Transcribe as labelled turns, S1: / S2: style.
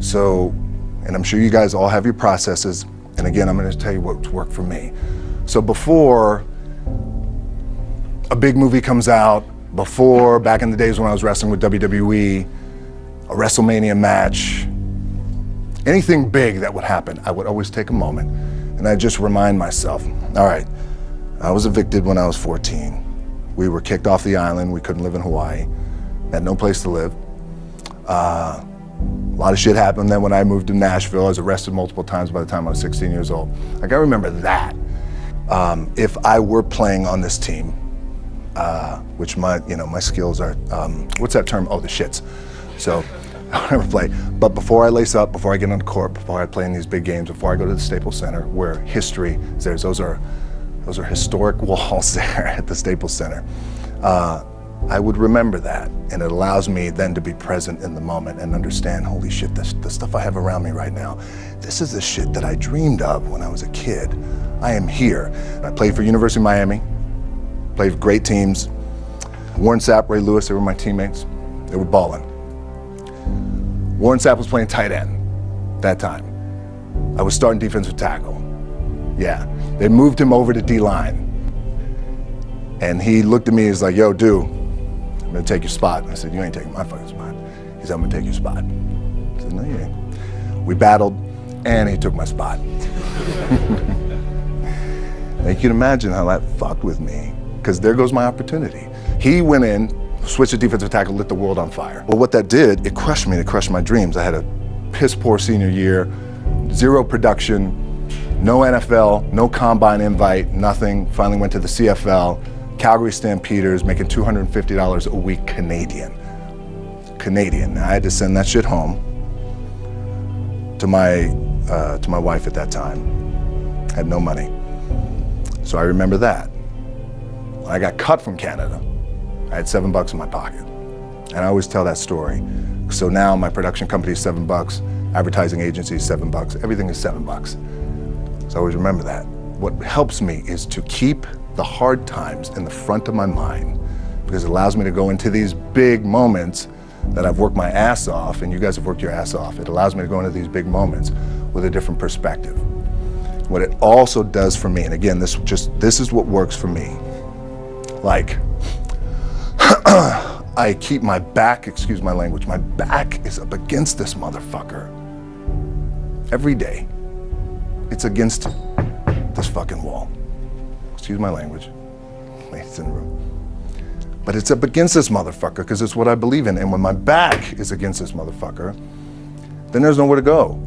S1: So, and I'm sure you guys all have your processes. And again, I'm going to tell you what's worked for me. So before a big movie comes out, before, back in the days when I was wrestling with WWE, a WrestleMania match, anything big that would happen, I would always take a moment and I'd just remind myself, all right, I was evicted when I was 14. We were kicked off the island. We couldn't live in Hawaii. Had no place to live. A lot of shit happened then when I moved to Nashville. I was arrested multiple times by the time I was 16 years old. Like, I remember that. If I were playing on this team, which my skills are, what's that term? Oh, the shits. So I never play. But before I lace up, before I get on the court, before I play in these big games, before I go to the Staples Center, where history is there, those are historic walls there at the Staples Center. I would remember that, and it allows me then to be present in the moment and understand, holy shit, the stuff I have around me right now, this is the shit that I dreamed of when I was a kid. I am here. I played for University of Miami, played for great teams. Warren Sapp, Ray Lewis, they were my teammates. They were balling. Warren Sapp was playing tight end that time. I was starting defensive tackle. Yeah, they moved him over to D-line. And he looked at me, he's like, yo, dude, I'm gonna take your spot. And I said, you ain't taking my fucking spot. He said, I'm gonna take your spot. I said, no, you ain't. We battled, and he took my spot. Now you can imagine how that fucked with me, because there goes my opportunity. He went in, switched to defensive tackle, lit the world on fire. Well, what that did, it crushed me, it crushed my dreams. I had a piss poor senior year, zero production, no NFL, no combine invite, nothing. Finally went to the CFL, Calgary Stampeders, making $250 a week Canadian. Now I had to send that shit home to my wife at that time. Had no money. So I remember that. When I got cut from Canada, I had $7 in my pocket. And I always tell that story. So now my production company is $7, advertising agency is $7, everything is $7. So I always remember that. What helps me is to keep the hard times in the front of my mind, because it allows me to go into these big moments that I've worked my ass off, and you guys have worked your ass off. It allows me to go into these big moments with a different perspective. What it also does for me, and again, this is what works for me. Like, I keep my back, excuse my language, my back is up against this motherfucker. Every day, it's against this fucking wall. Excuse my language, ladies in the room. But it's up against this motherfucker because it's what I believe in. And when my back is against this motherfucker, then there's nowhere to go.